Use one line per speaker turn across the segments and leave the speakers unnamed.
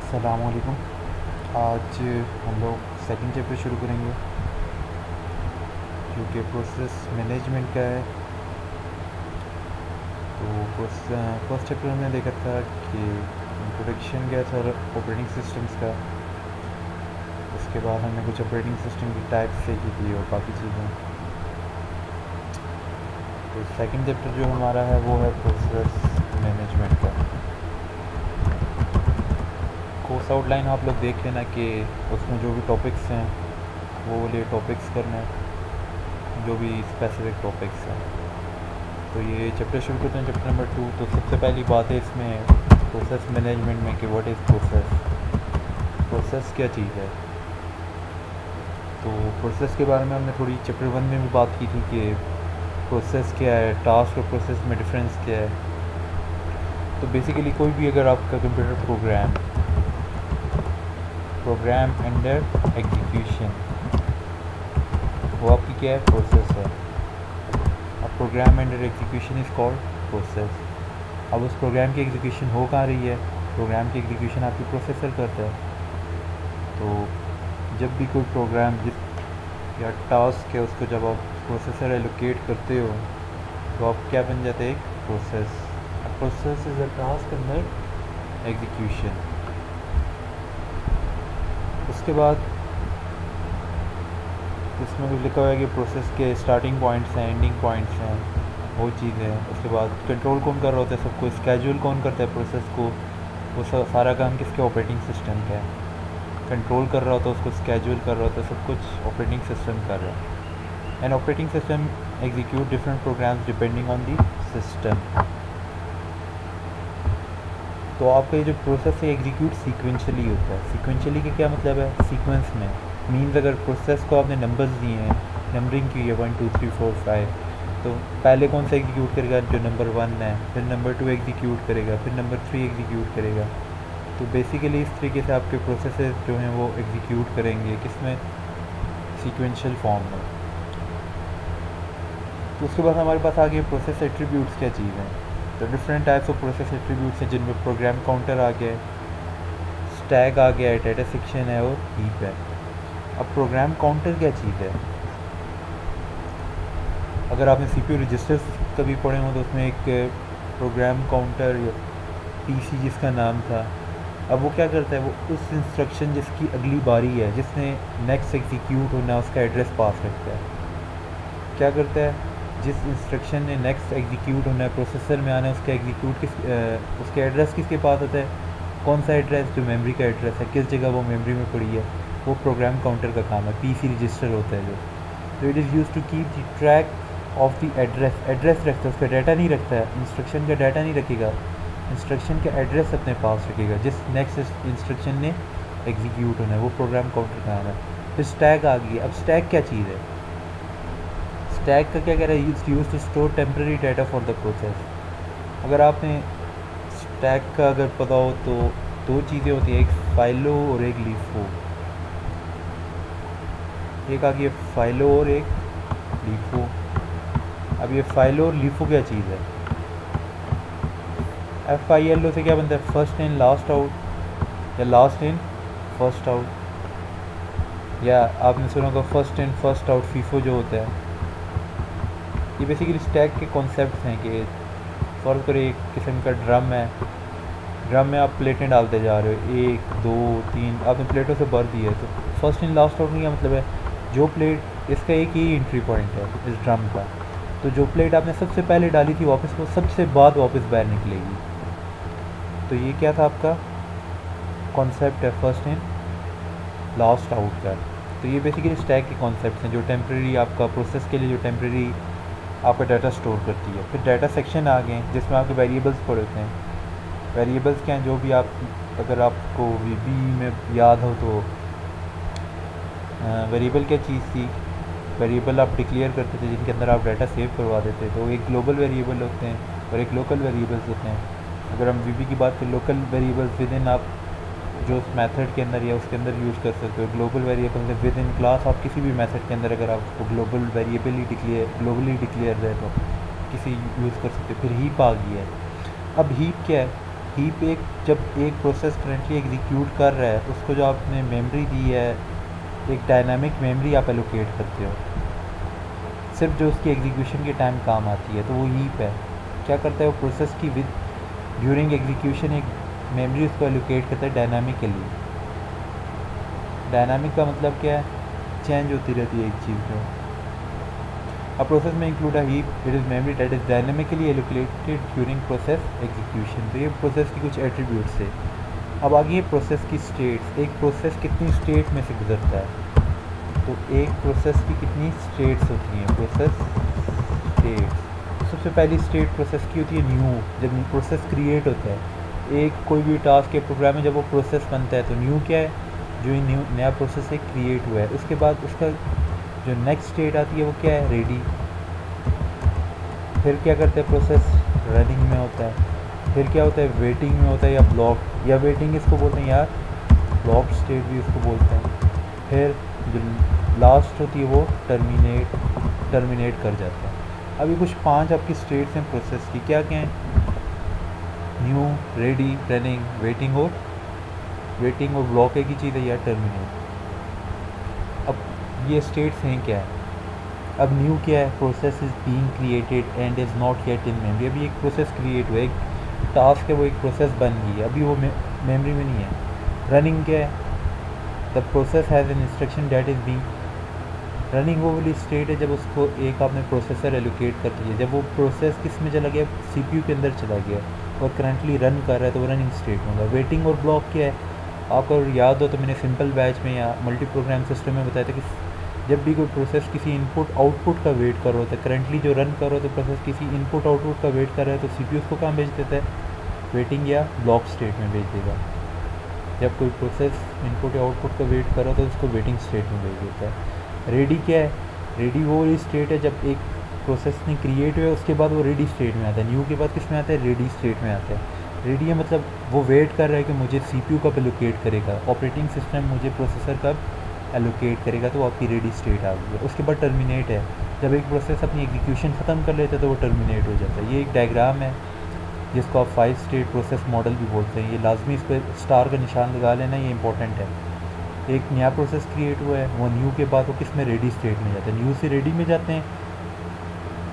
अस्सलामुअलैकुम। आज हम लोग सेकंड चैप्टर शुरू करेंगे जो कि प्रोसेस मैनेजमेंट का है। तो फर्स्ट चैप्टर हमने देखा था कि इंट्रोडक्शन क्या था ऑपरेटिंग सिस्टम्स का। उसके बाद हमने कुछ ऑपरेटिंग सिस्टम की टाइप्स सीखी थी और काफ़ी चीज़ें। तो सेकंड चैप्टर जो हमारा है वो है प्रोसेस मैनेजमेंट का। कोर्स आउटलाइन आप लोग देख लेना कि उसमें जो भी टॉपिक्स हैं वो वाले टॉपिक्स करना है, जो भी स्पेसिफिक टॉपिक्स हैं। तो ये चैप्टर शुरू करते हैं, चैप्टर नंबर 2। तो सबसे पहली बात है इसमें प्रोसेस मैनेजमेंट में कि व्हाट इज़ प्रोसेस क्या चीज़ है। तो प्रोसेस के बारे में हमने थोड़ी चैप्टर 1 में भी बात की थी कि प्रोसेस क्या है, टास्क और प्रोसेस में डिफरेंस क्या है। तो बेसिकली कोई भी अगर आपका कंप्यूटर प्रोग्राम अंडर एग्जीक्यूशन, वो आपकी क्या है, प्रोसेस है। अब program under execution is called process. अब उस प्रोग्राम की एग्जीक्यूशन हो कहाँ रही है, प्रोग्राम की एग्जीक्यूशन आपकी प्रोसेसर करता है। तो जब भी कोई प्रोग्राम या टास्क है उसको जब आप प्रोसेसर एलोकेट करते हो तो आप क्या बन जाते हैं, एक process. A process is a task under execution. उसके बाद इसमें कुछ लिखा हुआ है कि प्रोसेस के स्टार्टिंग पॉइंट्स हैं, एंडिंग पॉइंट्स हैं, वो चीज़ है। उसके बाद कंट्रोल कौन कर रहा होता है सबको, स्केड्यूल कौन करता है प्रोसेस को, वो सारा काम किसके, ऑपरेटिंग सिस्टम का है। कंट्रोल कर रहा होता है उसको, स्केड्यूल कर रहा होता है, सब कुछ ऑपरेटिंग सिस्टम कर रहा है। And operating system execute different programs depending on the system. तो आपका ये जो प्रोसेस है एग्जीक्यूट सीक्वेंशली होता है। सीक्वेंशली का क्या मतलब है, सीक्वेंस में मीन्स अगर प्रोसेस को आपने नंबर्स दिए हैं, नंबरिंग की है 1 2 3 4 5, तो पहले कौन सा एग्जीक्यूट करेगा, जो नंबर 1 है, फिर नंबर 2 एग्जीक्यूट करेगा, फिर नंबर 3 एग्जीक्यूट करेगा। तो बेसिकली इस तरीके से आपके प्रोसेसेस जो हैं वो एग्जीक्यूट करेंगे, किसमें, सीक्वेंशियल फॉर्म में। तो उसके बाद हमारे पास आ गए प्रोसेस एट्रीब्यूट्स क्या चीज़ हैं। तो different types of process attributes हैं जिनमें प्रोग्राम काउंटर आ गया है, स्टैक आ गया है, डाटा सेक्शन है और हीप है। अब प्रोग्राम काउंटर क्या चीज़ है, अगर आपने सीपीयू रजिस्टर्स कभी पढ़े हों तो उसमें एक प्रोग्राम काउंटर या पीसी जिसका नाम था, अब वो क्या करता है, वो उस इंस्ट्रक्शन जिसकी अगली बारी है, जिसने नेक्स्ट एग्जीक्यूट होना है, उसका एड्रेस पास रखता है। क्या करता है, जिस इंस्ट्रक्शन ने नेक्स्ट एग्जीक्यूट होना है, प्रोसेसर में आना है, उसका उसके एड्रेस किसके पास होता है, कौन सा एड्रेस, जो मेमोरी का एड्रेस है, किस जगह वो मेमोरी में पड़ी है, वो प्रोग्राम काउंटर का काम है। पीसी रजिस्टर होता है जो, तो it is use to keep the track of the address रखता है, उसका डाटा नहीं रखता है, इंस्ट्रक्शन का डाटा नहीं रखेगा, इंस्ट्रक्शन का एड्रेस अपने पास रखेगा जिस नेक्स्ट इंस्ट्रक्शन ने एग्जीक्यूट होना है, वो प्रोग्राम काउंटर का नाम है। फिर स्टैक आ गई। अब स्टैक क्या चीज़ है, स्टैक का क्या कह रहा है, use to store temporary data for the process. अगर आपने स्टैक का अगर पता हो तो दो चीज़ें होती हैं, एक फाइलो और एक लीफो। एक आ गई फाइलो और एक लीफो। अब ये फाइलो और लीफो क्या चीज़ है, FILO से क्या बनता है, फर्स्ट इन लास्ट आउट, या लास्ट इन फर्स्ट आउट, या आपने सुना होगा first in first out, FIFO जो होता है। ये बेसिकली स्टैक के कॉन्सेप्ट्स हैं कि फर्ज करो एक किस्म का ड्रम है, ड्रम में आप प्लेटें डालते जा रहे हो, 1 2 3 आपने प्लेटों से भर दिया है। तो फर्स्ट इन लास्ट आउट का मतलब है जो प्लेट, इसका एक ही एंट्री पॉइंट है इस ड्रम का, तो जो प्लेट आपने सबसे पहले डाली थी वापस, वो सबसे बाद वापस बाहर निकलेगी। तो ये क्या था आपका कॉन्सेप्ट है, फर्स्ट इन लास्ट आउट का। तो ये बेसिकली स्टैक के कॉन्सेप्ट्स हैं जो टेम्प्रेरी आपका प्रोसेस के लिए जो टेम्प्रेरी आपका डाटा स्टोर करती है। फिर डाटा सेक्शन आ गए जिसमें आपके वेरिएबल्स पड़े होते हैं। वेरिएबल्स क्या हैं, जो भी आप, अगर आपको वीबी में याद हो तो वेरिएबल क्या चीज़ थी, वेरिएबल आप डिक्लेयर करते थे जिनके अंदर आप डाटा सेव करवा देते, तो एक ग्लोबल वेरिएबल होते हैं और एक लोकल वेरिएबल्स होते हैं। अगर हम वीबी की बात करें, लोकल वेरिएबल्स विद इन आप जो उस मेथड के अंदर या उसके अंदर यूज़ कर सकते हो। ग्लोबल वेरिएबल है विद इन क्लास, आप किसी भी मेथड के अंदर अगर आपको ग्लोबल वेरिएबल ही ग्लोबली डिक्लेयर है तो किसी यूज़ कर सकते हो। फिर हीप आ गई है। अब हीप क्या है, हीप जब एक प्रोसेस करेंटली एग्जीक्यूट कर रहा है, उसको जो आपने मेमोरी दी है, एक डायनामिक मेमोरी आप एलोकेट करते हो सिर्फ जो उसकी एग्जीक्यूशन के टाइम काम आती है, तो वो हीप है। क्या करता है वो प्रोसेस की विद ड्यूरिंग एग्जीक्यूशन एक मेमोरी उसको एलोकेट करता है डायनामिकली। डायनामिक का मतलब क्या है? चेंज होती रहती है एक चीज़ जो। A process may include a heap, it is memory that is dynamically allocated during process execution। तो ये प्रोसेस की कुछ एट्रीब्यूट्स है। अब आगे प्रोसेस की स्टेट्स। एक प्रोसेस कितनी स्टेट में से गुजरता है? तो एक प्रोसेस की कितनी स्टेट्स होती हैं? Process states. सबसे पहली स्टेट प्रोसेस की होती है न्यू। जब प्रोसेस क्रिएट होता है, एक कोई भी टास्क के प्रोग्राम में जब वो प्रोसेस बनता है, तो न्यू क्या है? जो न्यू नया प्रोसेस एक क्रिएट हुआ है। उसके बाद उसका जो नेक्स्ट स्टेट आती है वो क्या है? रेडी। फिर क्या करते हैं? प्रोसेस रनिंग में होता है। फिर क्या होता है? वेटिंग में होता है या ब्लॉक, या वेटिंग इसको बोलते हैं यार, ब्लॉक स्टेट भी उसको बोलते हैं। फिर जो लास्ट होती है वो टर्मिनेट कर जाता है। अभी कुछ 5 आपकी स्टेट्स हैं प्रोसेस की, क्या क्या हैं? न्यू, रेडी, रनिंग, वेटिंग और ब्लॉक एक ही चीज़ है, या टर्मिनेट। अब ये स्टेट्स हैं क्या है? अब न्यू क्या है? Process is being created and is not yet in memory. अभी एक प्रोसेस क्रिएट हुआ है, एक टास्क है, वो एक प्रोसेस बन गई है, अभी वो मेमोरी में नहीं है। रनिंग क्या है? The process has an instruction that is being. Running वो वाली स्टेट है जब उसको एक आपने प्रोसेसर एलोकेट कर दिया, जब वो प्रोसेस किस में चला गया? सीपीयू के अंदर चला गया और करंटली रन कर रहा है, तो वो रनिंग स्टेट में होगा। वेटिंग और ब्लॉक क्या है? आपको याद हो तो मैंने सिंपल बैच में या मल्टी प्रोग्राम सिस्टम में बताया था कि जब भी कोई प्रोसेस किसी इनपुट आउटपुट का वेट कर रहा होता है, करंटली जो रन कर रहा होता है प्रोसेस किसी इनपुट आउटपुट का वेट कर रहा है, तो सीपीयू उसको कहाँ भेज देता है? वेटिंग या ब्लॉक स्टेट में भेज देगा। जब कोई प्रोसेस इनपुट या आउटपुट का वेट कर रहा हो तो उसको वेटिंग स्टेट में भेज देता है। रेडी क्या है? रेडी वो वाली स्टेट है जब एक प्रोसेस ने क्रिएट हुआ उसके बाद वो रेडी स्टेट में आता है। न्यू के बाद किस में आता है? रेडी स्टेट में आता है। रेडी है मतलब वो वेट कर रहा है कि मुझे सीपीयू कब एलोकेट करेगा, ऑपरेटिंग सिस्टम मुझे प्रोसेसर कब एलोकेट करेगा, तो आपकी रेडी स्टेट आ गई है। उसके बाद टर्मिनेट है, जब एक प्रोसेस अपनी एग्जीक्यूशन ख़त्म कर लेता है तो वो टर्मिनेट हो जाता है। ये एक डायग्राम है जिसको आप 5 स्टेट प्रोसेस मॉडल भी बोलते हैं। ये लाजमी इस पर स्टार का निशान लगा लेना, ये इंपॉर्टेंट है। एक नया प्रोसेस क्रिएट हुआ है, वो न्यू के बाद वो किस में? रेडी स्टेट में जाता है। न्यू से रेडी में जाते हैं।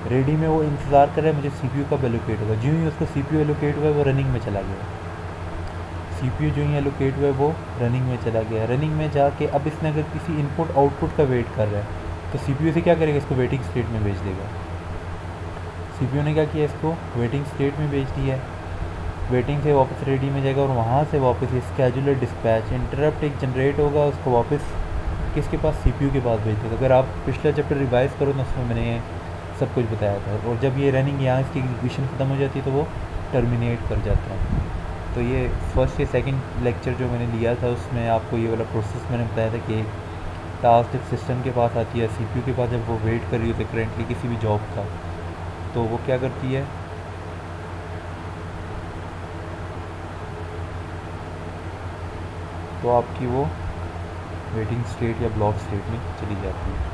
रेडी में वो इंतज़ार कर रहा है मुझे सीपीयू कब एलोकेट होगा। जो ही उसको सीपीयू एलोकेट हुआ है वो रनिंग में चला गया। सीपीयू जो ही एलोकेट हुआ है वो रनिंग में चला गया। रनिंग में जाके अब इसने अगर किसी इनपुट आउटपुट का वेट कर रहा है तो सीपीयू से क्या करेगा? इसको वेटिंग स्टेट में भेज देगा। सीपीयू ने क्या किया? इसको वेटिंग स्टेट में भेज दिया है। वेटिंग से वापस रेडी में जाएगा और वहाँ से वापस स्केजुलर डिस्पैच इंटरप्ट एक जनरेट होगा, उसको वापस किसके पास? सीपीयू के पास भेज देगा। अगर आप पिछला चैप्टर रिवाइज करो तो उसमें मैंने सब कुछ बताया था। और जब ये रनिंग यहाँ इसकी एग्जीक्यूशन ख़त्म हो जाती है तो वो टर्मिनेट कर जाता है। तो ये फर्स्ट या सेकंड लेक्चर जो मैंने लिया था उसमें आपको ये वाला प्रोसेस मैंने बताया था कि टास्क जब सिस्टम के पास आती है, सीपीयू के पास जब वो वेट कर रही होती है करेंटली किसी भी जॉब का, तो वो क्या करती है? तो आपकी वो वेटिंग स्टेट या ब्लॉक स्टेट में चली जाती है।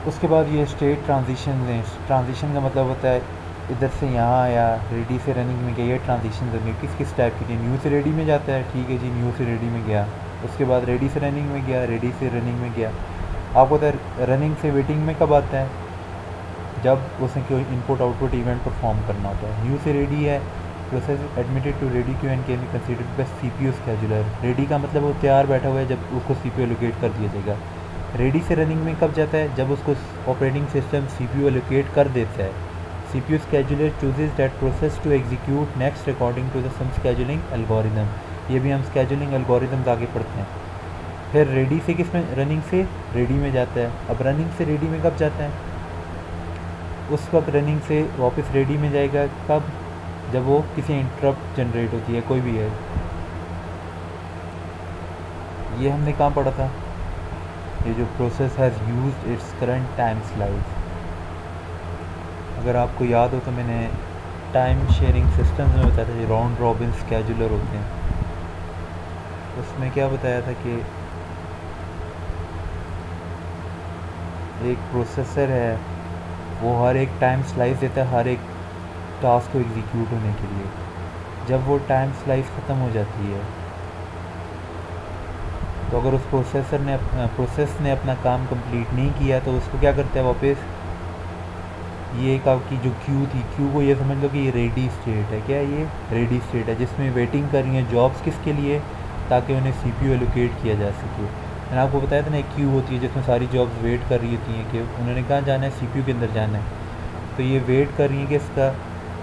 उसके बाद ये स्टेट ट्रांजिशन हैं। ट्रांजिशन का मतलब होता है इधर से यहाँ आया, रेडी से रनिंग में गया, ये ट्रांजिशन होंगे। किस किस टाइप की? न्यू से रेडी में जाता है, ठीक है जी, न्यू से रेडी में गया। उसके बाद रेडी से रनिंग में गया, रेडी से रनिंग में गया। आपको पता है रनिंग से वेटिंग में कब आता है? जब उसने कोई इनपुट आउटपुट इवेंट परफॉर्म करना होता है। न्यू से रेडी है, process admitted to ready queue and can be considered by CPU scheduler. Ready का मतलब वो तैयार बैठा हुआ है, जब उसको सीपीयू एलोकेट कर दिया जाएगा। रेडी से रनिंग में कब जाता है? जब उसको ऑपरेटिंग सिस्टम सीपीयू एलोकेट कर देता है। CPU scheduler chooses that process to execute next according to the some scheduling algorithm. ये भी हम स्केजुलिंग एल्गोरिदम्स आगे पढ़ते हैं। फिर रेडी से किस में? रनिंग से रेडी में जाता है। अब रनिंग से रेडी में कब जाता है? उस वक्त रनिंग से वापस रेडी में जाएगा कब? जब वो किसी इंटरप्ट जनरेट होती है, कोई भी है। ये हमने कहाँ पढ़ा था? ये जो process has used its current time slice. अगर आपको याद हो तो मैंने टाइम शेयरिंग सिस्टम्स में बताया था, ये राउंड रॉबिन स्केजुलर होते हैं। उसमें क्या बताया था कि एक प्रोसेसर है, वो हर एक टाइम स्लाइस देता है हर एक टास्क को एग्जीक्यूट होने के लिए। जब वो टाइम स्लाइस ख़त्म हो जाती है, तो अगर उस प्रोसेस ने अपना काम कंप्लीट नहीं किया तो उसको क्या करता है वापस, ये एक आपकी जो क्यू थी, क्यू को ये समझ लो कि ये रेडी स्टेट है। क्या है ये? रेडी स्टेट है, जिसमें वेटिंग कर रही हैं जॉब्स किसके लिए, ताकि उन्हें सीपीयू एलोकेट किया जा सके। मैंने आपको बताया था ना एक क्यू होती है जिसमें सारी जॉब्स वेट कर रही होती हैं कि उन्होंने कहाँ जाना है, सीपीयू के अंदर जाना है। तो ये वेट कर रही हैं कि इसका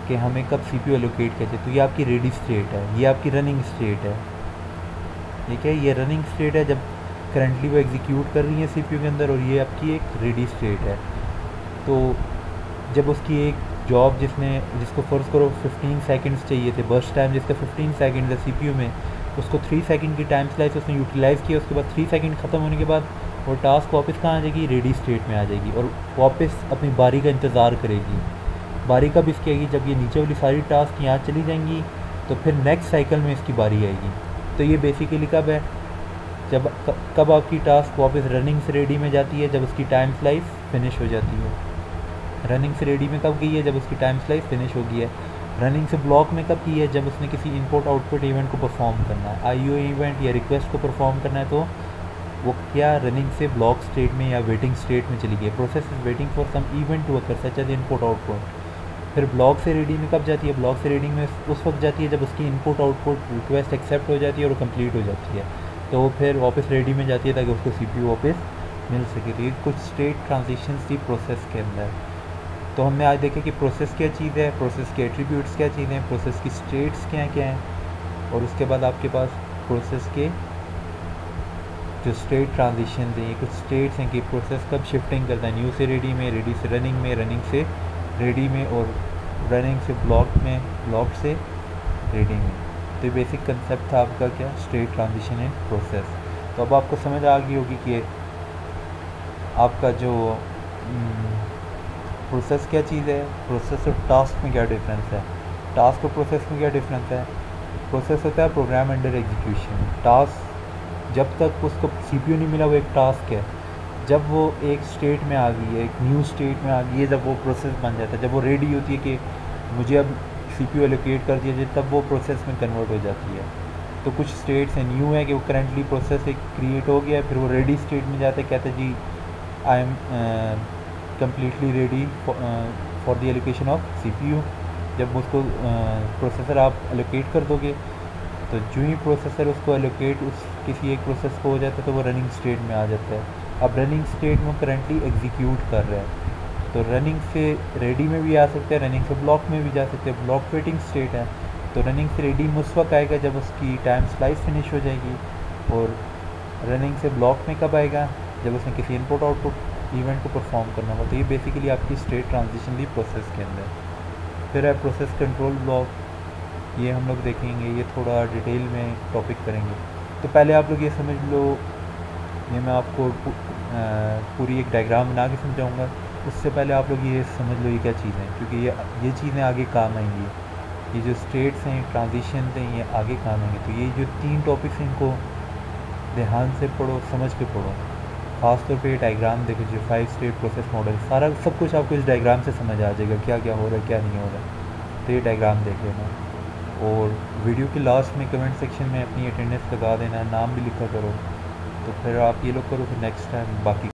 कि हमें कब सीपीयू एलोकेट किया जाए। तो ये आपकी रेडी स्टेट है, ये आपकी रनिंग स्टेट है। ठीक है, ये रनिंग स्टेट है जब करंटली वो एग्जीक्यूट कर रही है सीपीयू के अंदर, और ये आपकी एक रेडी स्टेट है। तो जब उसकी एक जॉब जिसको फ़र्ज़ करो 15 सेकंड्स चाहिए थे, बर्स्ट टाइम जिसका 15 सेकंड है सीपीयू में, उसको 3 सेकंड की टाइम स्लाइस उसने यूटिलाइज़ किया। उसके बाद 3 सेकंड ख़त्म होने के बाद वो टास्क वापस कहाँ आ जाएगी, रेडी स्टेट में आ जाएगी, और वापस अपनी बारी का इंतज़ार करेगी। बारी कब इसकी आएगी, जब ये नीचे वाली सारी टास्क यहाँ चली जाएंगी, तो फिर नेक्स्ट साइकिल में इसकी बारी आएगी। तो ये बेसिकली कब है, कब आपकी टास्क वापस रनिंग से रेडी में जाती है, जब उसकी टाइम स्लाइस फिनिश हो जाती है। रनिंग से रेडी में कब गई है, जब उसकी टाइम स्लाइस फिनिश हो गई है। रनिंग से ब्लॉक में कब की है, जब उसने किसी इनपुट आउटपुट इवेंट को परफॉर्म करना है, आईओ इवेंट या रिक्वेस्ट को परफॉर्म करना है, तो वो क्या रनिंग से ब्लॉक स्टेट में या वेटिंग स्टेट में चली गई। Process is waiting for some event to occur such as input output. फिर ब्लॉक से रेडी में कब जाती है, ब्लॉक से रेडी में उस वक्त जाती है जब उसकी इनपुट आउटपुट रिक्वेस्ट एक्सेप्ट हो जाती है और वो कंप्लीट हो जाती है, तो वो फिर वापस रेडी में जाती है ताकि उसको सीपीयू वापस मिल सके। तो ये कुछ स्टेट ट्रांजिशंस थी प्रोसेस के अंदर। तो हमने आज देखा कि प्रोसेस क्या चीज़ है, प्रोसेस के एट्रीब्यूट्स क्या चीज़ हैं, प्रोसेस की स्टेट्स क्या हैं, और उसके बाद आपके पास प्रोसेस के जो स्टेट ट्रांजिशन हैं, ये कुछ स्टेट्स हैं कि प्रोसेस कब शिफ्टिंग करता है, न्यू से रेडी में, रेडी से रनिंग में, रनिंग से रेडी में, और रनिंग से ब्लॉक में, ब्लॉक से रेडी में। तो ये बेसिक कंसेप्ट था आपका क्या, स्टेट ट्रांजिशन इन प्रोसेस। तो अब आपको समझ आ गई होगी कि आपका जो प्रोसेस क्या चीज़ है, प्रोसेस और टास्क में क्या डिफरेंस है, टास्क और प्रोसेस में क्या डिफरेंस है। प्रोसेस होता है प्रोग्राम अंडर एग्जीक्यूशन। टास्क जब तक उसको सीपीयू नहीं मिला वो एक टास्क है, जब वो एक स्टेट में आ गई है, एक न्यू स्टेट में आ गई है, जब वो प्रोसेस बन जाता है, जब वो रेडी होती है कि मुझे अब सीपीयू एलोकेट कर दिया जाए, तब वो प्रोसेस में कन्वर्ट हो जाती है। तो कुछ स्टेट्स हैं, न्यू है कि वो करंटली प्रोसेस एक क्रिएट हो गया है, फिर वो रेडी स्टेट में जाते कहते हैं जी I am completely ready for the allocation of CPU. जब उसको प्रोसेसर आप एलोकेट कर दोगे, तो जो ही प्रोसेसर उसको एलोकेट उस किसी एक प्रोसेस को हो जाता है, तो वो रनिंग स्टेट में आ जाता है। अब रनिंग स्टेट में करंटली एग्जीक्यूट कर रहा है, तो रनिंग से रेडी में भी आ सकते हैं, रनिंग से ब्लॉक में भी जा सकते हैं। ब्लॉक वेटिंग स्टेट है, तो रनिंग से रेडी में उस वक्त आएगा जब उसकी टाइम स्लाइस फिनिश हो जाएगी, और रनिंग से ब्लॉक में कब आएगा, जब उसने किसी इनपुट आउटपुट इवेंट को परफॉर्म करना होगा। तो ये बेसिकली आपकी स्टेट ट्रांजिशन थी प्रोसेस के अंदर। फिर है प्रोसेस कंट्रोल ब्लॉक, ये हम लोग देखेंगे, ये थोड़ा डिटेल में टॉपिक करेंगे। तो पहले आप लोग ये समझ लो, ये मैं आपको पूरी एक डायग्राम बना के समझाऊँगा। उससे पहले आप लोग ये समझ लो ये क्या चीज़ है, क्योंकि ये चीज़ें आगे काम आएंगी। ये जो स्टेट्स हैं, ट्रांजिशन हैं, ये आगे काम आएंगे। तो ये जो 3 टॉपिक्स हैं, इनको ध्यान से पढ़ो, समझ के पढ़ो। ख़ासतौर पे ये डायग्राम देखो, जो 5 स्टेट प्रोसेस मॉडल, सारा सब कुछ आपको इस डायग्राम से समझ आ जाएगा, क्या क्या हो रहा है, क्या नहीं हो रहा है। तो ये डायग्राम देख लेना, और वीडियो के लास्ट में कमेंट सेक्शन में अपनी अटेंडेंस लगा देना, नाम भी लिखा करो। तो फिर आप ये लोग करो, फिर नेक्स्ट टाइम बाकी